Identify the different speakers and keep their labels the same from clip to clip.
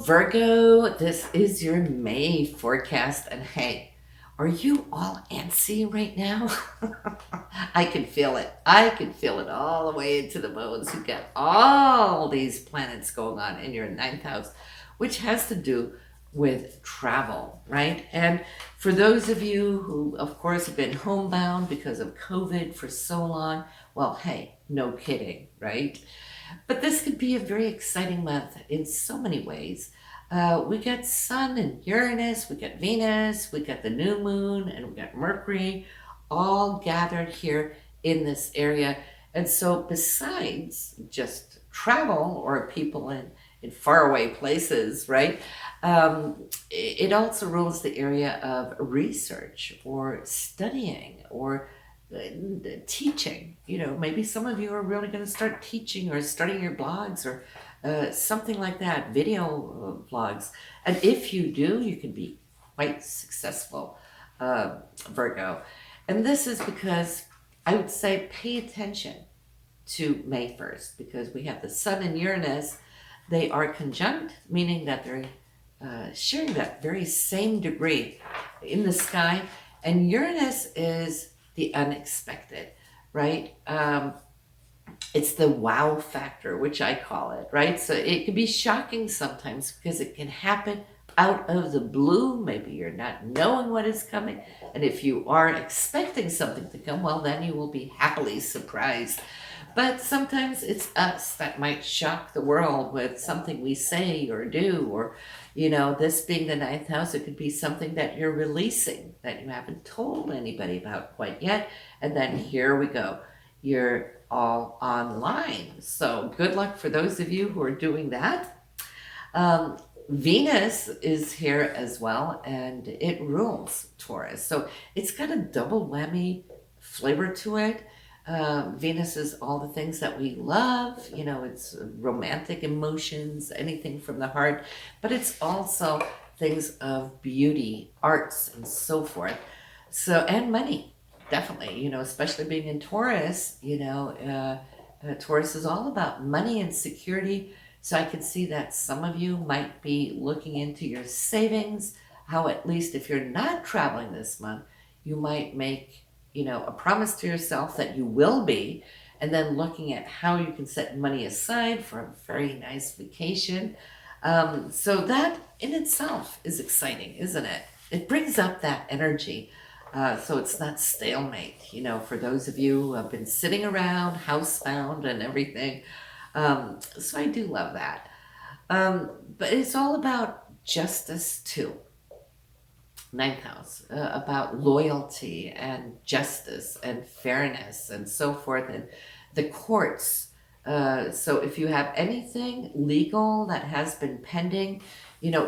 Speaker 1: Virgo, this is your May forecast. And hey, are you all antsy right now? I can feel it. I can feel it all the way into the bones. You've got all these planets going on in your ninth house, which has to do with travel, right? And for those of you who, of course, have been homebound because of COVID for so long, well, hey, no kidding, right? But this could be a very exciting month in so many ways. We got Sun and Uranus, we got Venus, we got the new moon, and we got Mercury all gathered here in this area. And so, besides just travel or people in faraway places, right? It also rules the area of research or studying or teaching. Maybe some of you are really going to start teaching or starting your blogs or something like that, video vlogs. And if you do, you can be quite successful, Virgo. And this is because I would say pay attention to May 1st, because we have the Sun and Uranus. They are conjunct, meaning that they're sharing that very same degree in the sky. And Uranus is the unexpected, right? It's the wow factor, which I call it, right? So it can be shocking sometimes because it can happen out of the blue. Maybe you're not knowing what is coming. And if you are expecting something to come, well, then you will be happily surprised. But sometimes it's us that might shock the world with something we say or do, or, this being the ninth house, it could be something that you're releasing that you haven't told anybody about quite yet. And then here we go. You're all online. So good luck for those of you who are doing that. Venus is here as well, and it rules Taurus. So it's got a double whammy flavor to it. Venus is all the things that we love, it's romantic emotions, anything from the heart, but it's also things of beauty, arts, and so forth. So, and money, definitely, especially being in Taurus, Taurus is all about money and security. So I can see that some of you might be looking into your savings, how at least if you're not traveling this month, you might make a promise to yourself that you will be, and then looking at how you can set money aside for a very nice vacation. So that in itself is exciting, isn't it? It brings up that energy. So it's not stalemate, for those of you who have been sitting around, housebound and everything. So I do love that. But it's all about justice too. Ninth house, about loyalty and justice and fairness and so forth, and the courts. So if you have anything legal that has been pending,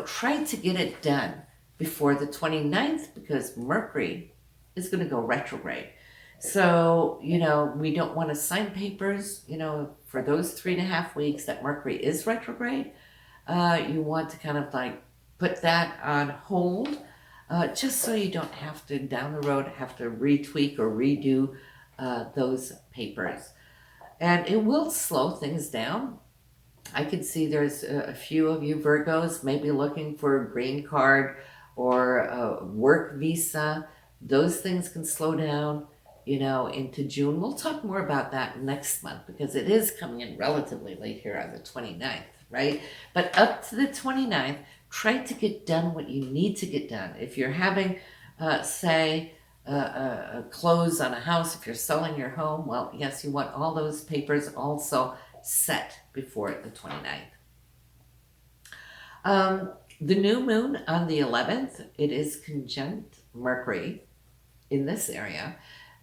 Speaker 1: try to get it done before the 29th, because Mercury is going to go retrograde. So, we don't want to sign papers, for those 3.5 weeks that Mercury is retrograde. You want to kind of like put that on hold. Just so you don't have to, down the road, have to retweak or redo those papers. And it will slow things down. I can see there's a few of you Virgos maybe looking for a green card or a work visa. Those things can slow down, into June. We'll talk more about that next month because it is coming in relatively late here on the 29th, right? But up to the 29th, try to get done what you need to get done. If you're having, say, a close on a house, if you're selling your home, well, yes, you want all those papers also set before the 29th. The new moon on the 11th, it is conjunct Mercury in this area.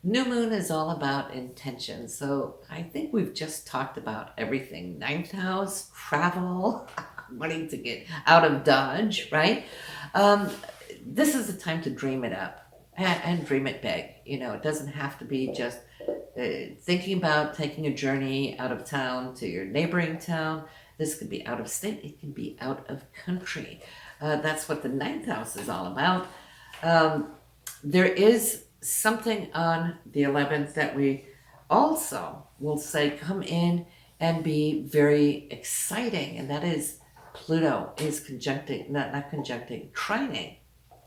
Speaker 1: New moon is all about intention. So I think we've just talked about everything. Ninth house, travel, wanting to get out of Dodge, right? This is the time to dream it up and dream it big. It doesn't have to be just thinking about taking a journey out of town to your neighboring town. This could be out of state. It can be out of country. That's what the ninth house is all about. There is something on the 11th that we also will say come in and be very exciting, and that is Pluto is conjuncting, not conjuncting, trining.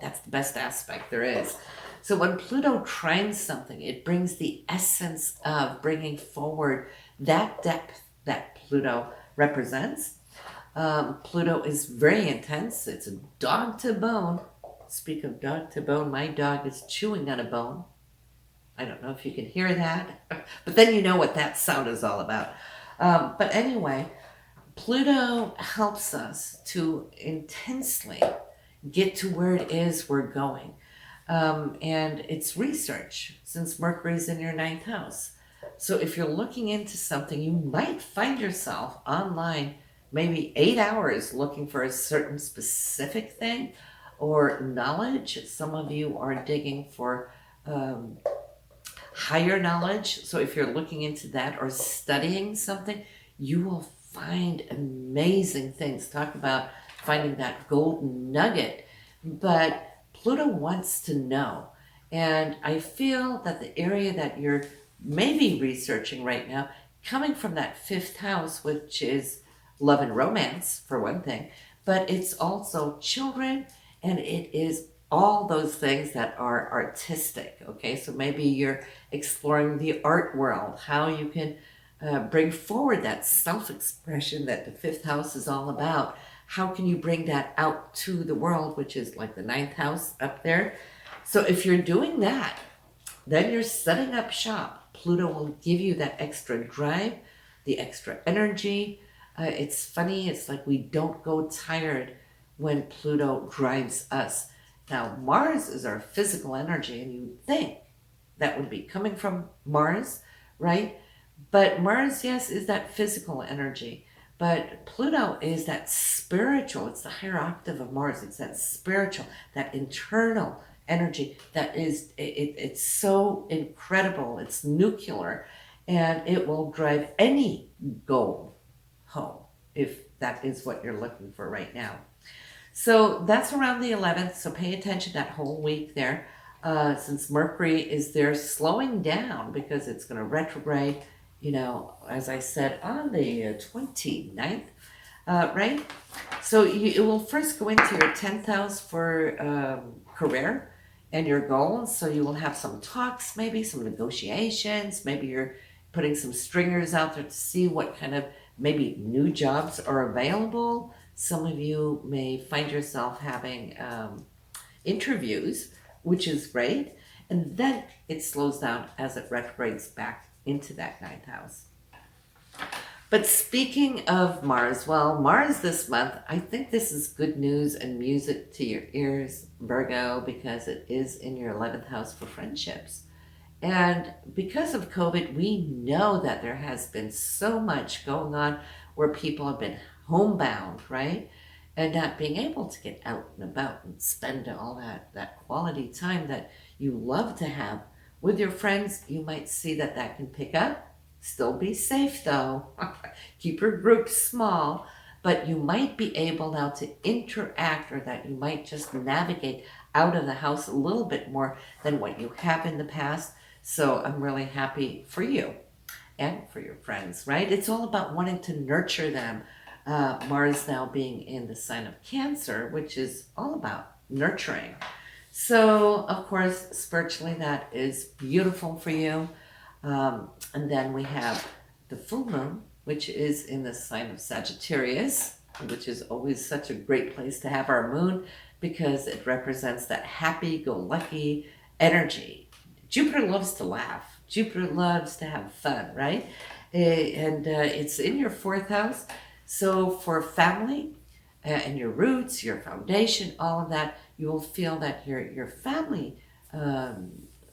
Speaker 1: That's the best aspect there is. So when Pluto trines something, it brings the essence of bringing forward that depth that Pluto represents. Pluto is very intense. It's a dog to bone. Speak of dog to bone, my dog is chewing on a bone. I don't know if you can hear that, but then you know what that sound is all about. But anyway, Pluto helps us to intensely get to where it is we're going. And it's research, since Mercury's in your ninth house. So if you're looking into something, you might find yourself online maybe 8 hours looking for a certain specific thing or knowledge. Some of you are digging for higher knowledge. So if you're looking into that or studying something, you will find amazing things. Talk about finding that golden nugget. But Pluto wants to know. And I feel that the area that you're maybe researching right now, coming from that fifth house, which is love and romance, for one thing, but it's also children, and it is all those things that are artistic, okay? So maybe you're exploring the art world, how you can bring forward that self-expression that the fifth house is all about. How can you bring that out to the world, which is like the ninth house up there? So if you're doing that, then you're setting up shop. Pluto will give you that extra drive, the extra energy. It's funny, it's like we don't go tired when Pluto drives us. Now, Mars is our physical energy, and you think that would be coming from Mars, right? But Mars, yes, is that physical energy. But Pluto is that spiritual. It's the higher octave of Mars. It's that spiritual, that internal energy that is, it's so incredible. It's nuclear, and it will drive any goal home if that is what you're looking for right now. So that's around the 11th. So pay attention that whole week there. Since Mercury is there slowing down because it's going to retrograde, you know, as I said, on the 29th, right? So it will first go into your 10th house for career and your goals. So you will have some talks, maybe some negotiations. Maybe you're putting some stringers out there to see what kind of maybe new jobs are available. Some of you may find yourself having interviews, which is great. And then it slows down as it retrogrades back into that ninth house. But speaking of Mars, well, Mars this month, I think this is good news and music to your ears, Virgo, because it is in your 11th house for friendships. And because of COVID, we know that there has been so much going on where people have been homebound, right? And not being able to get out and about and spend all that quality time that you love to have with your friends. You might see that can pick up. Still be safe though. Keep your group small, but you might be able now to interact, or that you might just navigate out of the house a little bit more than what you have in the past. So I'm really happy for you and for your friends, right? It's all about wanting to nurture them. Mars now being in the sign of Cancer, which is all about nurturing. So, of course, spiritually, that is beautiful for you. And then we have the full moon, which is in the sign of Sagittarius, which is always such a great place to have our moon because it represents that happy-go-lucky energy. Jupiter loves to laugh. Jupiter loves to have fun, right? And it's in your fourth house. So for family and your roots, your foundation, all of that, you will feel that your family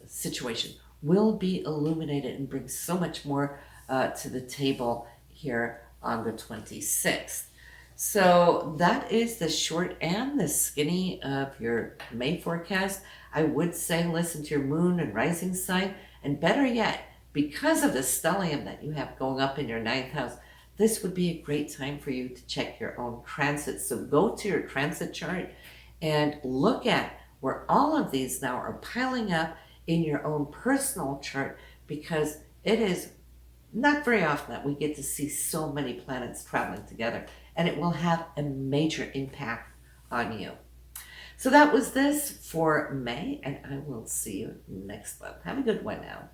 Speaker 1: situation will be illuminated and bring so much more to the table here on the 26th. So that is the short and the skinny of your May forecast. I would say listen to your moon and rising sign, and better yet, because of the stellium that you have going up in your ninth house, this would be a great time for you to check your own transit. So go to your transit chart and look at where all of these now are piling up in your own personal chart, because it is not very often that we get to see so many planets traveling together, and it will have a major impact on you. So that was this for May, and I will see you next month. Have a good one now.